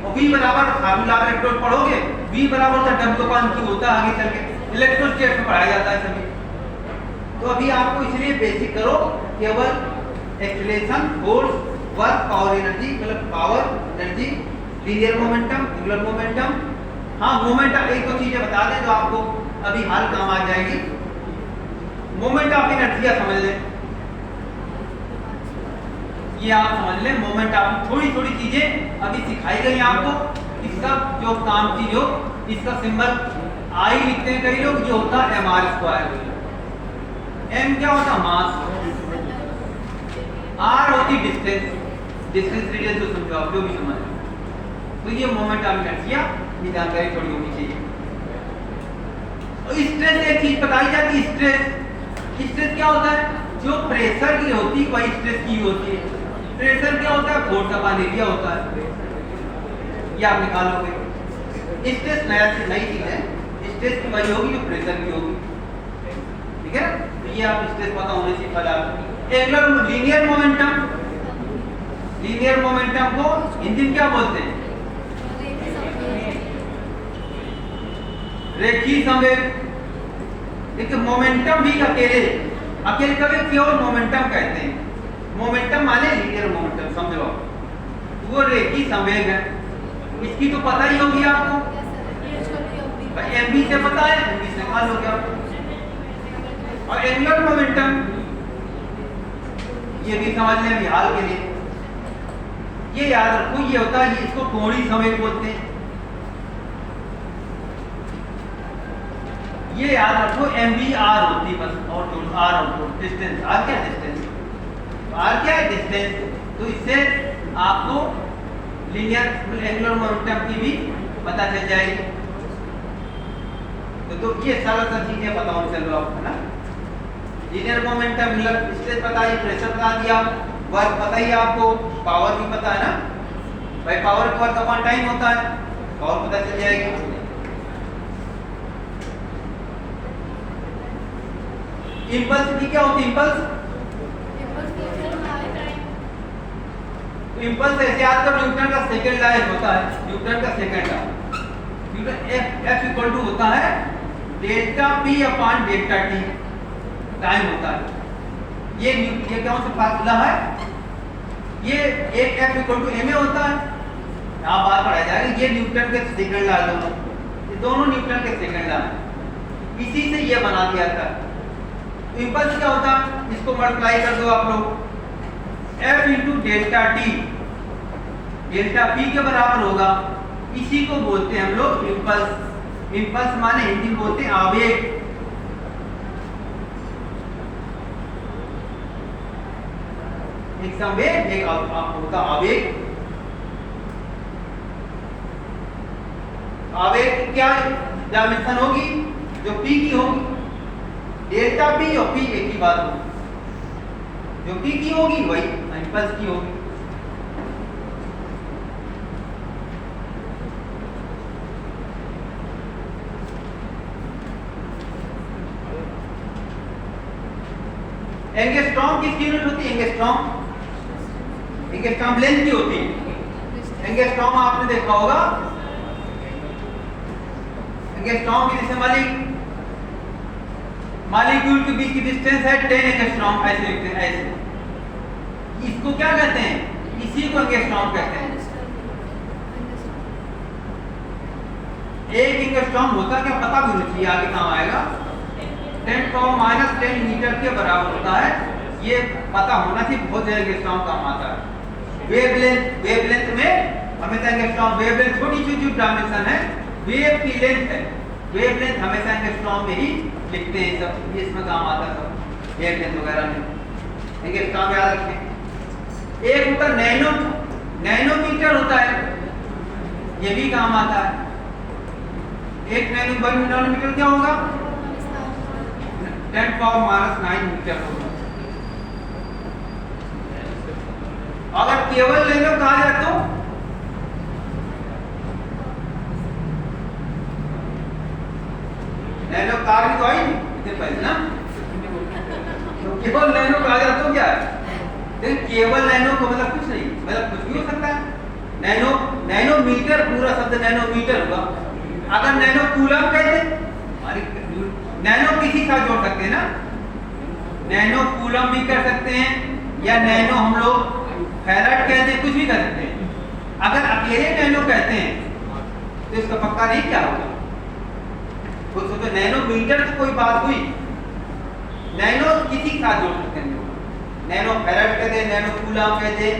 और V बराबर फार्मूला इलेक्ट्रोड पढ़ोगे, V बराबर होता है W/Q होता है, आगे चल के इलेक्ट्रोस्टैटिक्स में पढ़ाया जाता है सभी। तो अभी आपको इसलिए बेसिक करो, केवल acceleration, force, work, power energy मतलब power energy, linear momentum, angular momentum. हाँ मोमेंटम एक दो चीजें बता दें जो आपको अभी हाल काम आ जाएगी। मोमेंट ऑफ इनर्शिया समझ लें, ये आप समझ लें। मोमेंट ऑफ थोड़ी थोड़ी चीजें अभी सिखाई गई आपको। इसका जो काम चीज हो, इसका सिंबल आई लिखते हैं कई लोग, ये होता है mr²। m क्या होता है, मास। r होती डिस्टेंस, डिस्टेंस रेडियस जो समझो आप, जो भी समझ। तो ये मोमेंट ऑफ इनर्शिया की जानकारी थोड़ी होनी चाहिए। और स्ट्रेस एक चीज बताई जाती है, स्ट्रेस। स्ट्रेस क्या होता है, जो प्रेशर की होती है वही स्ट्रेस की होती है। प्रेशर क्या होता है, फोर्स अपॉन एरिया होता है, ये आप निकालोगे। स्ट्रेस नई चीज है, स्ट्रेस की वही होगी जो प्रेशर की होगी, ठीक है। तो ये आप स्ट्रेस पता होने से पहले आप angular linear momentum, linear momentum को हिंदी में क्या बोलते हैं, रेखीय संवेग। देखिए मोमेंटम भी अकेले कभी केवल मोमेंटम कहते हैं, वो रेखी संवेग है। इसकी तो पता ही होगी आपको, भाई एमवी से पता है, एमवी से निकाल लो क्या। और एंगुलर मोमेंटम ये भी समझ लें हाल के लिए, ये याद रखो, ये होता है, इसको कोणीय संवेग बोलते हैं। ये याद रखो एमवी आर होती है बस, और जो आर और डिस्टेंस, आर क्या डिस्टेंस, आर क्या है डिस्टेंस। तो इससे आपको लीनियर एंगुलर मोमेंटम की भी पता चल जाएगी। तो ये सारा सब चीजें पता होनी चलो आपको, है ना। लीनियर मोमेंटम मतलब स्ट्रेस पता है, प्रेशर बता दिया, वर्क पता ही आपको, पावर भी पता है ना भाई, पावर का वर्क अपॉन टाइम होता है, पावर पता चल जाएगी। इंपल्स भी क्या होती है, इंपल्स इंपल्स ऐसे याद करो, न्यूटन का सेकंड लॉ होता है, न्यूटन का second law, Newton F equal to होता है delta P upon delta T, time होता है। ये कौन सा फार्मूला है, ये एक F इक्वल टू ma होता है, यहाँ बात पढ़ाया जाएगा। ये न्यूटन के सेकंड लॉ, ये दोनों न्यूटन के सेकंड लॉ है, इसी से ये बना दिया था। तो इंपल्स क्या होता है, इसको मल्टीप्लाई कर दो आप लोग, F into delta T, delta P के बराबर होगा, इसी को बोलते हैं हम लोग इंपल्स। इंपल्स माने हिंदी में बोलते हैं आवेग। एक संवेग, एक होता आवेग। आवेग की क्या डायमेंशन होगी, जो P की होगी, डेल्टा P और P एक ही बात होगी, जो P की होगी वही इंपल्स की होगी। एंगस्ट्रॉम किसकी यूनिट होती है, एंगस्ट्रॉम, एंगस्ट्रॉम लेंथ की होती है। एंगस्ट्रॉम आपने देखा होगा, एंगस्ट्रॉम की जैसे मॉलिक्यूल के बीच की डिस्टेंस है 10 एंगस्ट्रॉम, ऐसे लिखते हैं, ऐसे। इसको क्या कहते हैं, इसी को एंगस्ट्रॉम कहते हैं। एक एंगस्ट्रॉम होता क्या पता भी नहीं चाहिए, आगे काम आएगा, 10⁻⁻10 मीटर के बराबर होता है, ये पता होना चाहिए, बहुत ज्यादा एंगस्ट्रॉम काम आता है। वेवलेंथ में हमेशा एंगस्ट्रॉम, वेवलेंथ छोटी छोटी डायमेंशन है, वेव की लेंथ है, वेवलेंथ हमेशा एंगस्ट्रॉम में ही लिखते हैं सब, ये इसमें काम आता है सब, वेवलेंथ वगैरह में एंगस्ट्रॉम याद रखें। एक होता नैनोमीटर होता है, ये भी काम आता है। एक नैनोमीटर क्या होगा, 10⁻⁹ मीटर होगा। अगर केवल नैनो कहा जाए तो नैनो कार भी तो आई इतने पहले ना, तो केवल नैनो कहा जाए तो क्या है, लेकिन केवल नैनो को मतलब कुछ नहीं, मतलब कुछ भी हो सकता है। नैनोमीटर पूरा शब्द नैनोमीटर होगा। अगर नैनो कूलम कहते, नैनो किसी साथ जोड़ सकते हैं ना, नैनो कूलम भी कर सकते हैं, या नैनो हम लोग फैराड कहते हैं, कुछ भी कर सकते हैं। अगर अकेले नैनो कहते हैं तो इसका पक्का नहीं क्या होगा, तो सोचो नैनोमीटर तो कोई बात हुई, नैनो किसी के साथ जोड़ सकते हैं, नैनो फैराड कहते हैं, नैनो कूलम कहते हैं,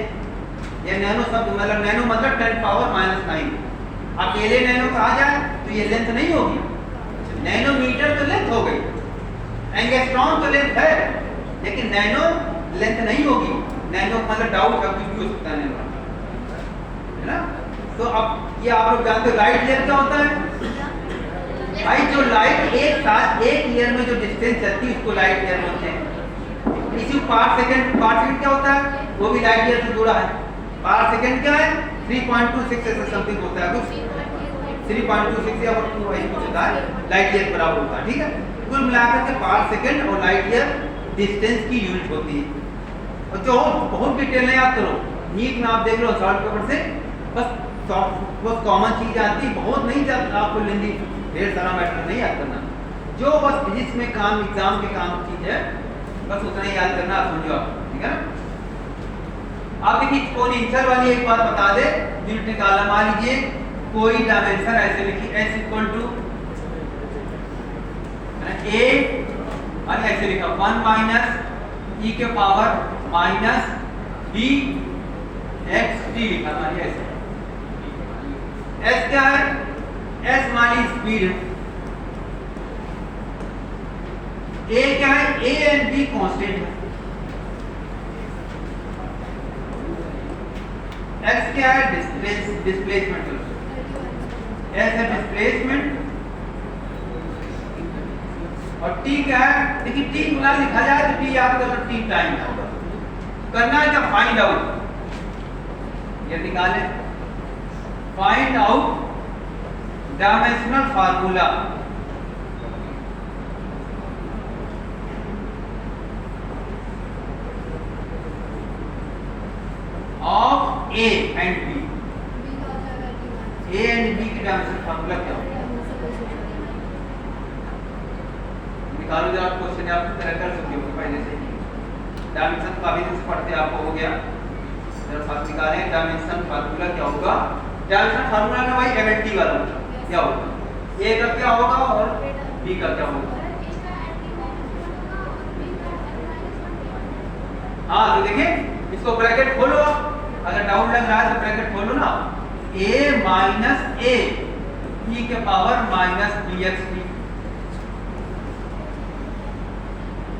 या नैनो शब्द मतलब नैनो मतलब 10⁻⁹। अकेले नैनो कहा जाए तो ये लेंथ नहीं होगी, नैनोमीटर तो लेंथ हो गई, एंगस्ट्रॉम तो लेंथ है, लेकिन नैनो लेंथ नहीं होगी। नैनो मतलब डाउट है, कुछ भी हो सकता है नैनो, है ना। तो अब ये आप लोग जानते हो लाइट ईयर क्या होता है भाई, जो लाइट एक साथ एक ईयर में जो डिस्टेंस चलती है उसको लाइट ईयर बोलते हैं। इसी पार सेकंड क्या होता है, वो भी लाइट ईयर से जुड़ा है। पार सेकंड क्या है, 3.26 ऐसा समथिंग होता है, कुछ 3.26 या 2 ऐसे कुछ होता है, लाइट ईयर बराबर होता है, ठीक है। कुल मिलाकर के पार सेकंड और लाइट ईयर डिस्टेंस की यूनिट होती है। और जो बहुत डिटेल नहीं याद करो, नीट में आप देख लो शॉर्ट पेपर से, बस कॉमन चीज आती है, बहुत नहीं जाती आपको, लेंदी ढेर सारा मैटर नहीं याद करना, जो बस फिजिक्स में काम, एग्जाम के काम चीज है, बस उतना ही याद करना, आप समझो आप, ठीक है ना। अब देखिए एक्सपोनेंशियल वाली एक बात बता दे, यूनिट निकालना। मान लीजिए कोई डायमेंशन ऐसे लिखिए s इक्वल टू a, और ऐसे लिखा 1 माइनस e के power minus b x t लिखा। मानिए ऐसे s क्या है, s मानी स्पीड है, a क्या है, a एंड b कांस्टेंट है, x क्या है, डिस्प्लेसमेंट, s है डिस्प्लेसमेंट, और t क्या है। देखिए t गुना लिखा जाए तो t याद करो t टाइम होगा। करना है क्या, फाइंड आउट, ये निकाले, find out dimensional formula of a and b। a and b की डायमेंशन फार्मूला क्या होगा, निकालो जरा क्वेश्चन, आप तरह कर सकते हो पहले से ही। डायमेंशन काफी दिन से पढ़ते आपको हो गया, जरा साथ निकालें डायमेंशन फार्मूला क्या होगा। डायमेंशन फार्मूला ना भाई एमएनटी वाला क्या होगा, a का क्या होगा और b का क्या होगा। हाँ तो देखिए इसको ब्रैकेट खोलो, अगर डाउट लग रहा है तो ब्रैकेट खोलो ना, a माइनस a e के पावर माइनस bxt,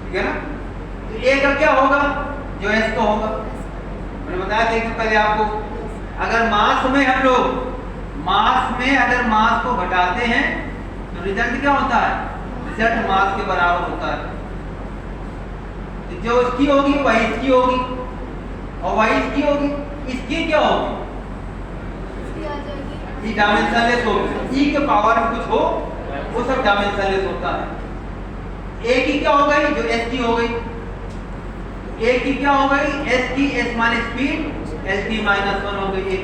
ठीक है ना। तो a का क्या होगा, जो s का होगा। मैंने बताया था एक दिन पहले आपको, अगर मास में हम लोग मास में अगर मास को घटाते हैं तो रिजल्ट क्या होता है, रिजल्ट मास के बराबर होता है। तो जो इसकी होगी वही इसकी होगी, और वही इसकी होगी, इसकी क्या होगी, ये डायमेंशनलेस होगी। e के पावर में कुछ हो वो सब डायमेंशनलेस होता है। a की क्या हो गई, जो s की हो गई, a की क्या हो गई, s की, s माने स्पीड, s की माइनस 1 हो गई।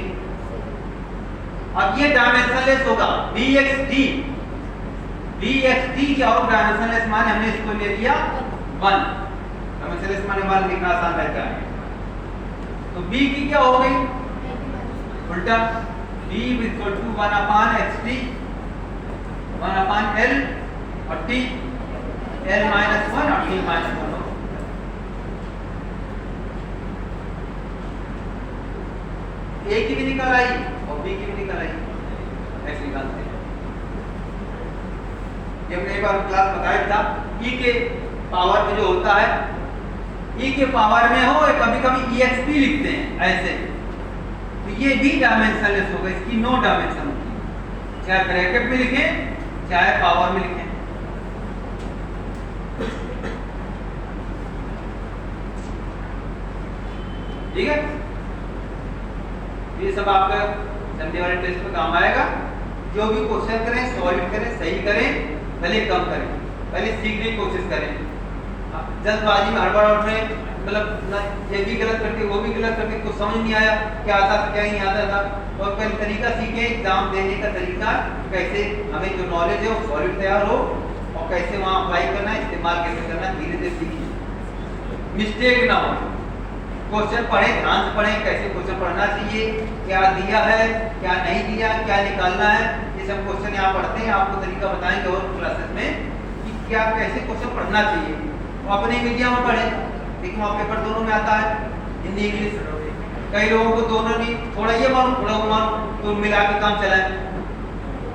अब ये डायमेंशनलेस होगा bxt, bxt क्या हो, डायमेंशनलेस माने हमने इसको ले लिया 1, डायमेंशनलेस माने 1 लिखना आसान रहता है। तो b की क्या हो गई, उल्टा, b equal to 1 upon xt, 1 upon l, और t l माइनस 1 और t माइनस 1 हो। a की भी निकाल आई और b की भी निकाल आई, ऐसे निकालते हैं। ये हमने एक बार क्लास बताया था, e के पावर में जो होता है, e के पावर में हो, कभी कभी exp लिखते हैं ऐसे, तो ये भी डायमेंशनलेस होगा, इसकी नो डायमेंशन होगी, चाहे ब्रैकेट में लिखें चाहे पावर में लिखें। ठीक है, ये सब आपका संडे वाले टेस्ट में काम आएगा। जो भी क्वेश्चन करें सॉल्व करें, सही करें, भले कम करें, पहले सीखने की कोशिश करें। जल्दबाजी में हड़बड़ में मतलब ये भी गलत करके वो भी गलत करके, कुछ समझ नहीं आया क्या आता था क्या नहीं आता था, और पहले तरीका सीखें एग्जाम देने का तरीका, कैसे हमें जो नॉलेज है वो सॉलिड तैयार हो, और कैसे वहाँ अप्लाई करना है, इस्तेमाल कैसे करना, धीरे धीरे सीखिए, मिस्टेक ना हो। क्वेश्चन पढ़ें, ध्यान से पढ़ें, कैसे क्वेश्चन पढ़ना चाहिए, क्या दिया है क्या नहीं दिया, क्या निकालना है, ये सब क्वेश्चन यहाँ पढ़ते हैं। आपको तरीका बताएंगे और क्लासेस में कि क्या कैसे क्वेश्चन पढ़ना चाहिए। तो अपने मीडिया में पढ़ें, लेकिन वहाँ पेपर दोनों में आता है, हिंदी इंग्लिश। कई लोगों को दोनों नहीं, थोड़ा ये मालूम थोड़ा वो मालूम, तो मिला के काम चलाएं।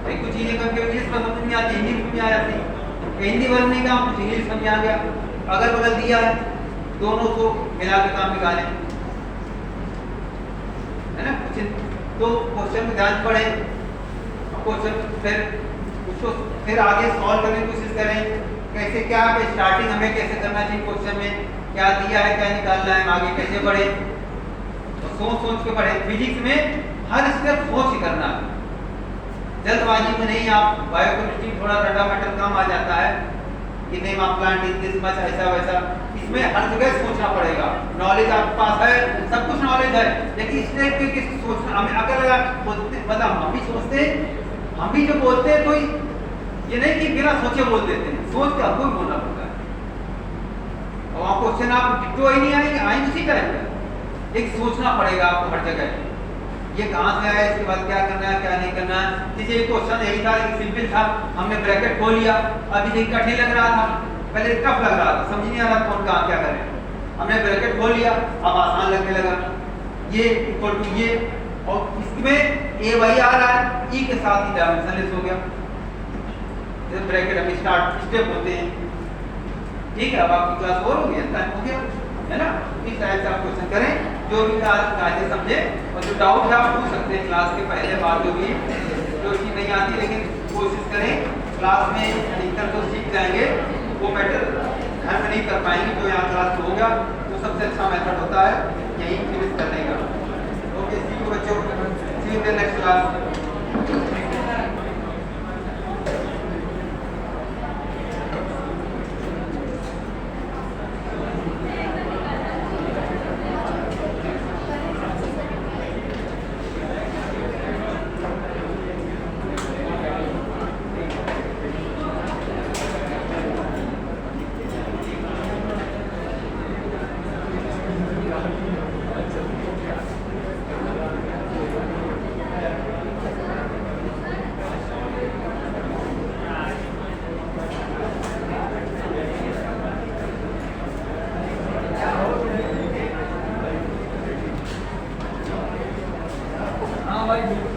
भाई कुछ चीज़ें कभी इंग्लिश में समझ नहीं आती, हिंदी में नहीं आ जाती, हिंदी वर्ड नहीं काम कुछ इंग्लिश समझ आ गया, अगर बदल दिया है, दोनों को मिला के काम निकालें, है ना। कुछ तो क्वेश्चन में ध्यान पढ़ें, क्वेश्चन फिर उसको फिर आगे सॉल्व करने की कोशिश करें, कैसे क्या स्टार्टिंग हमें कैसे करना चाहिए, क्वेश्चन में क्या दिया है क्या निकालना है, आगे कैसे बढ़े, तो सोच सोच के पढ़े। फिजिक्स में हर स्टेप सोच के करना है, जल्दबाजी में नहीं। आप बायोकेमिस्ट्री थोड़ा रटा मैटर काम आ जाता है कि नहीं वहाँ प्लांट इज दिस मच ऐसा वैसा, इसमें हर जगह सोचना पड़ेगा। नॉलेज आपके पास है, सब कुछ नॉलेज है, लेकिन इस टाइप के सोचना हमें अगर लगा बोलते, मतलब हम भी सोचते, हम भी जो बोलते हैं, कोई ये नहीं कि बिना सोचे बोल देते हैं, सोच के आपको भी बोलना पड़ता है। और वहाँ क्वेश्चन आप डिट्टो ही नहीं आएंगे, आएंगे उसी टाइप का, एक सोचना पड़ेगा आपको हर जगह, ये कहाँ से आया, इसके बाद क्या करना है क्या नहीं करना है। जैसे क्वेश्चन यही था, एक सिंपल था, हमने ब्रैकेट खोल लिया, अभी देखिए कठिन लग रहा था, पहले टफ लग रहा था, समझ नहीं आ रहा कौन कहाँ क्या करें, हमने ब्रैकेट खोल लिया, अब आसान लगने लगा। ये इक्वल टू ये, और इसमें ए वही आ रहा है, ई के साथ ही डायमेंशनलेस हो गया। जैसे ब्रैकेट अभी स्टार्ट स्टेप होते हैं, ठीक है। अब आपकी क्लास और हो गई, टाइम हो गया है ना। इस टाइप से आप क्वेश्चन करें, जो भी कायदे समझे, और जो डाउट है आप पूछ सकते हैं क्लास के पहले बाद, जो भी जो चीज़ नहीं आती, लेकिन कोशिश करें क्लास में अधिकतर तो सीख जाएंगे, वो मैटर घर में नहीं कर पाएंगे। जो यहाँ क्लास में होगा वो सबसे अच्छा मेथड होता है यही फिनिश करने का। ओके, सी यू बच्चों, see you in the next class. हाँ भाई।